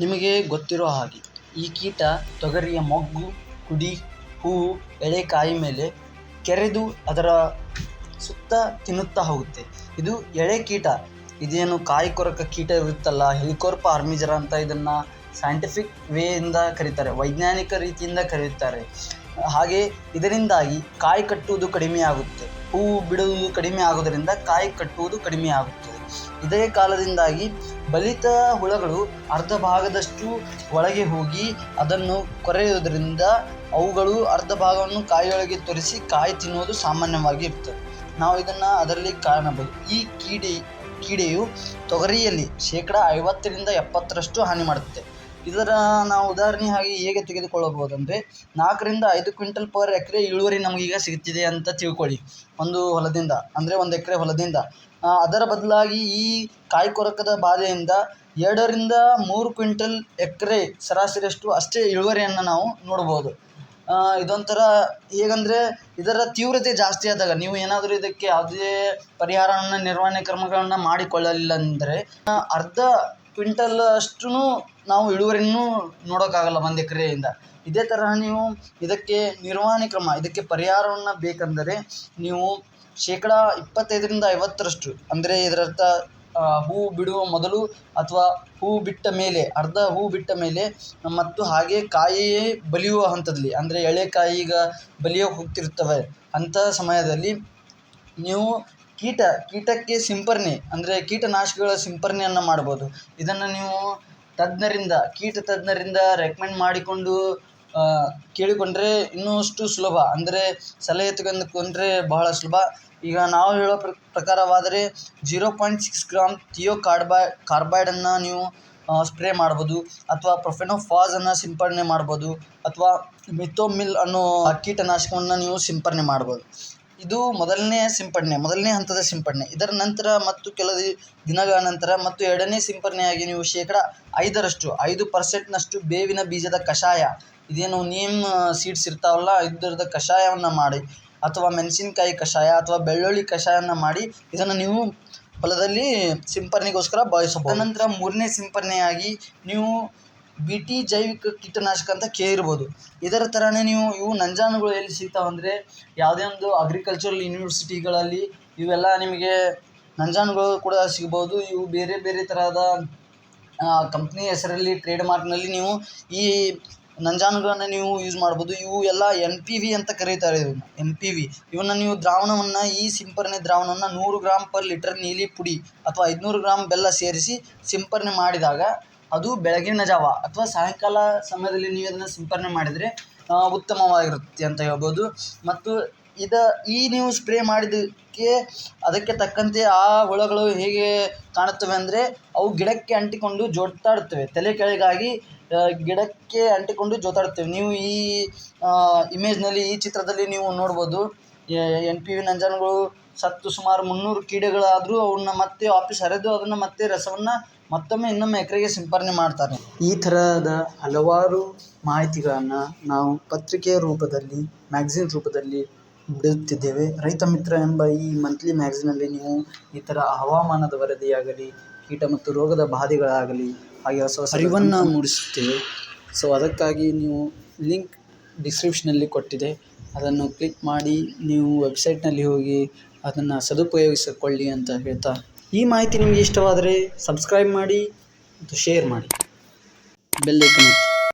ನಿಮಗೆ ಗೊತ್ತಿರೋ ಹಾಗೆ ಈ ಕೀಟ ತೊಗರಿಯ ಮೊಗ್ಗು, ಕುಡಿ, ಹೂವು, ಎಳೆ ಕಾಯಿ ಮೇಲೆ ಕೆರೆದು ಅದರ ಸುತ್ತ ತಿನ್ನುತ್ತಾ ಹೋಗುತ್ತೆ. ಇದು ಎಳೆ ಕೀಟ. ಇದೇನು ಕಾಯಿ ಕೊರಕ ಕೀಟ ಇರುತ್ತಲ್ಲ, ಹೆಲಿಕೋವರ್ಪ ಆರ್ಮಿಜರ ಅಂತ ಇದನ್ನು ಸೈಂಟಿಫಿಕ್ ವೇಯಿಂದ ಕರೀತಾರೆ, ವೈಜ್ಞಾನಿಕ ರೀತಿಯಿಂದ ಕರೆಯುತ್ತಾರೆ. ಹಾಗೆ ಇದರಿಂದಾಗಿ ಕಾಯಿ ಕಟ್ಟುವುದು ಕಡಿಮೆ ಆಗುತ್ತೆ, ಹೂವು ಬಿಡುವುದು ಕಡಿಮೆ ಆಗೋದರಿಂದ ಕಾಯಿ ಕಟ್ಟುವುದು ಕಡಿಮೆ ಆಗುತ್ತದೆ. ಇದೇ ಕಾಲದಿಂದಾಗಿ ಬಲಿತ ಹುಳಗಳು ಅರ್ಧ ಭಾಗದಷ್ಟು ಒಳಗೆ ಹೋಗಿ ಅದನ್ನು ಕೊರೆಯುವುದರಿಂದ ಅವುಗಳು ಅರ್ಧ ಭಾಗವನ್ನು ಕಾಯಿಯೊಳಗೆ ತೋರಿಸಿ ಕಾಯಿ ತಿನ್ನುವುದು ಸಾಮಾನ್ಯವಾಗಿ ಇರ್ತದೆ. ನಾವು ಇದನ್ನು ಅದರಲ್ಲಿ ಕಾಣಬಹುದು. ಈ ಕೀಡೆಯು ತೊಗರಿಯಲ್ಲಿ 50% 70% ಹಾನಿ ಮಾಡುತ್ತೆ. ಇದರ ನಾವು ಉದಾಹರಣೆ ಹಾಗೆ ಹೇಗೆ ತೆಗೆದುಕೊಳ್ಳಬಹುದಂದರೆ, 4 ರಿಂದ 5 ಕ್ವಿಂಟಲ್ ಪರ್ ಎಕರೆ ಇಳುವರಿ ನಮಗೀಗ ಸಿಗ್ತಿದೆ ಅಂತ ತಿಳ್ಕೊಳ್ಳಿ. ಒಂದು ಹೊಲದಿಂದ ಅಂದರೆ 1 ಎಕರೆ ಹೊಲದಿಂದ. ಅದರ ಬದಲಾಗಿ ಈ ಕಾಯಿ ಕೊರಕದ ಬಾಧೆಯಿಂದ 2 ರಿಂದ 3 ಕ್ವಿಂಟಲ್ ಎಕರೆ ಸರಾಸರಿಯಷ್ಟು ಅಷ್ಟೇ ಇಳುವರಿಯನ್ನು ನಾವು ನೋಡ್ಬೋದು. ಇದೊಂಥರ ಹೇಗಂದರೆ, ಇದರ ತೀವ್ರತೆ ಜಾಸ್ತಿ ಆದಾಗ ನೀವು ಏನಾದರೂ ಇದಕ್ಕೆ ಯಾವುದೇ ಪರಿಹಾರವನ್ನು, ನಿರ್ವಹಣೆ ಕ್ರಮಗಳನ್ನು ಮಾಡಿಕೊಳ್ಳಲಿಲ್ಲ ಅಂದರೆ ಅರ್ಧ ಕ್ವಿಂಟಲ್ ಅಷ್ಟು ನಾವು ಇಳುವರಿಯನ್ನು ನೋಡೋಕ್ಕಾಗಲ್ಲ 1 ಎಕರೆಯಿಂದ. ಇದೇ ತರಹ ನೀವು ಇದಕ್ಕೆ ನಿರ್ವಹಣೆ ಕ್ರಮ, ಇದಕ್ಕೆ ಪರಿಹಾರವನ್ನು ಬೇಕೆಂದರೆ ನೀವು 25% ರಿಂದ 50% ಅಂದರೆ ಇದರರ್ಥ ಹೂವು ಬಿಡುವ ಮೊದಲು ಅಥವಾ ಹೂವು ಬಿಟ್ಟ ಮೇಲೆ, ಅರ್ಧ ಹೂವು ಬಿಟ್ಟ ಮೇಲೆ ಮತ್ತು ಹಾಗೆ ಕಾಯಿ ಬಲಿಯುವ ಹಂತದಲ್ಲಿ, ಅಂದರೆ ಎಳೆಕಾಯಿ ಈಗ ಬಲಿಯೋಕೆ ಹೋಗ್ತಿರ್ತವೆ ಅಂಥ ಸಮಯದಲ್ಲಿ ನೀವು ಕೀಟಕ್ಕೆ ಸಿಂಪರಣೆ ಅಂದರೆ ಕೀಟನಾಶಕಗಳ ಸಿಂಪರಣೆಯನ್ನು ಮಾಡ್ಬೋದು. ಇದನ್ನು ನೀವು ಕೀಟ ತಜ್ಞರಿಂದ ರೆಕಮೆಂಡ್ ಮಾಡಿಕೊಂಡು ಕೇಳಿಕೊಂಡ್ರೆ ಇನ್ನಷ್ಟು ಸುಲಭ, ಅಂದರೆ ಸಲಹೆ ತೆಗೆದುಕೊಂಡ್ರೆ ಬಹಳ ಸುಲಭ. ಈಗ ನಾವು ಹೇಳೋ ಪ್ರಕಾರವಾದರೆ 0.6 ಗ್ರಾಮ್ ಕಾರ್ಬೈಡನ್ನು ನೀವು ಸ್ಪ್ರೇ ಮಾಡ್ಬೋದು, ಅಥವಾ ಪ್ರೊಫೆನೋಫಾಸನ್ನು ಸಿಂಪರಣೆ ಮಾಡ್ಬೋದು, ಅಥವಾ ಮಿಥೋಮಿಲ್ ಅನ್ನೋ ಕೀಟನಾಶಕವನ್ನು ನೀವು ಸಿಂಪರಣೆ ಮಾಡ್ಬೋದು. ಇದು ಮೊದಲನೇ ಹಂತದ ಸಿಂಪರಣೆ. ಇದರ ನಂತರ ಮತ್ತು ಕೆಲವು ದಿನಗಳ ನಂತರ ಮತ್ತು 2ನೇ ಸಿಂಪರಣೆಯಾಗಿ ನೀವು 5% ಬೇವಿನ ಬೀಜದ ಕಷಾಯ, ಇದೇನು ನೀಮ್ ಸೀಡ್ಸ್ ಇರ್ತಾವಲ್ಲ ಇದರದ ಕಷಾಯವನ್ನು ಮಾಡಿ, ಅಥವಾ ಮೆಣಸಿನಕಾಯಿ ಕಷಾಯ ಅಥವಾ ಬೆಳ್ಳುಳ್ಳಿ ಕಷಾಯವನ್ನು ಮಾಡಿ ಇದನ್ನು ನೀವು ಹೊಲದಲ್ಲಿ ಸಿಂಪರಣೆಗೋಸ್ಕರ ಬಳಸಬಹುದು. ನಂತರ 3ನೇ ಸಿಂಪರಣೆಯಾಗಿ ನೀವು BT ಜೈವಿಕ ಕೀಟನಾಶಕ ಅಂತ ಕೇಳಿರ್ಬೋದು. ಇದರ ಥರನೇ ಇವು ನಂಜಾನುಗಳು ಎಲ್ಲಿ ಸಿಗ್ತಾವಂದರೆ, ಯಾವುದೇ ಒಂದು ಅಗ್ರಿಕಲ್ಚರಲ್ ಯೂನಿವರ್ಸಿಟಿಗಳಲ್ಲಿ ಇವೆಲ್ಲ ನಿಮಗೆ ನಂಜಾನುಗಳು ಕೂಡ ಸಿಗ್ಬೋದು. ಇವು ಬೇರೆ ಬೇರೆ ತರಹದ ಕಂಪ್ನಿ ಹೆಸರಲ್ಲಿ, ಟ್ರೇಡ್ ಮಾರ್ಕ್ನಲ್ಲಿ ನೀವು ಈ ನಂಜಾನುಗಳನ್ನು ನೀವು ಯೂಸ್ ಮಾಡ್ಬೋದು. ಇವು ಎಲ್ಲ NPV ಅಂತ ಕರೀತಾರೆ. NPV ಇವನ್ನ ನೀವು ಈ ಸಿಂಪರಣೆ ದ್ರಾವಣವನ್ನು 100 ಗ್ರಾಮ್ ಪರ್ ಲೀಟರ್ ನೀಲಿ ಪುಡಿ ಅಥವಾ 500 ಗ್ರಾಮ್ ಬೆಲ್ಲ ಸೇರಿಸಿ ಸಿಂಪರಣೆ ಮಾಡಿದಾಗ ಅದು ಬೆಳಗಿನ ಜಾವ ಅಥವಾ ಸಾಯಂಕಾಲ ಸಮಯದಲ್ಲಿ ನೀವು ಅದನ್ನು ಸಿಂಪರಣೆ ಮಾಡಿದರೆ ಉತ್ತಮವಾಗಿರುತ್ತೆ ಅಂತ ಹೇಳ್ಬೋದು. ಮತ್ತು ನೀವು ಸ್ಪ್ರೇ ಮಾಡಿದ್ದಕ್ಕೆ ಅದಕ್ಕೆ ತಕ್ಕಂತೆ ಆ ಹುಳಗಳು ಹೇಗೆ ಕಾಣುತ್ತವೆ ಅಂದರೆ, ಅವು ಗಿಡಕ್ಕೆ ಅಂಟಿಕೊಂಡು ಜೋತಾಡುತ್ತವೆ, ತಲೆ ಕೆಳಗಾಗಿ ಗಿಡಕ್ಕೆ ಅಂಟಿಕೊಂಡು ಜೋತಾಡುತ್ತವೆ. ನೀವು ಈ ಇಮೇಜ್ನಲ್ಲಿ, ಈ ಚಿತ್ರದಲ್ಲಿ ನೀವು ನೋಡ್ಬೋದು. NPV ನಂಜಾನುಗಳು ಸತ್ತು ಸುಮಾರು 300 ಕೀಡೆಗಳಾದರೂ ಅವನ್ನ ಮತ್ತೆ ವಾಪಸ್ ಹರಿದು ಅದನ್ನು ಮತ್ತೆ ರಸವನ್ನು ಇನ್ನೊಮ್ಮೆ ಎಕರೆಗೆ ಸಿಂಪರಣೆ ಮಾಡ್ತಾರೆ. ಈ ಥರದ ಹಲವಾರು ಮಾಹಿತಿಗಳನ್ನು ನಾವು ಪತ್ರಿಕೆಯ ರೂಪದಲ್ಲಿ, ಮ್ಯಾಗಝಿನ್ ರೂಪದಲ್ಲಿ ಬಿಡುತ್ತಿದ್ದೇವೆ. ರೈತ ಮಿತ್ರ ಎಂಬ ಈ ಮಂತ್ಲಿ ಮ್ಯಾಗಝಿನಲ್ಲಿ ನೀವು ಈ ಥರ ಹವಾಮಾನದ ವರದಿಯಾಗಲಿ, ಕೀಟ ಮತ್ತು ರೋಗದ ಬಾಧೆಗಳಾಗಲಿ, ಹಾಗೆ ಹೊಸ ಅರಿವನ್ನು ಮೂಡಿಸುತ್ತೇವೆ. ಸೊ ಅದಕ್ಕಾಗಿ ನೀವು ಲಿಂಕ್ ಡಿಸ್ಕ್ರಿಪ್ಷನಲ್ಲಿ ಕೊಟ್ಟಿದೆ, ಅದನ್ನು ಕ್ಲಿಕ್ ಮಾಡಿ ನೀವು ವೆಬ್ಸೈಟ್ನಲ್ಲಿ ಹೋಗಿ ಅದನ್ನು ಸದುಪಯೋಗಿಸಿಕೊಳ್ಳಿ ಅಂತ ಹೇಳ್ತಾ, ಈ ಮಾಹಿತಿ ನಿಮಗೆ ಇಷ್ಟವಾದರೆ ಸಬ್ಸ್ಕ್ರೈಬ್ ಮಾಡಿ ಮತ್ತು ಶೇರ್ ಮಾಡಿ, ಬೆಲ್ ಐಕಾನ್ ಒತ್ತಿ.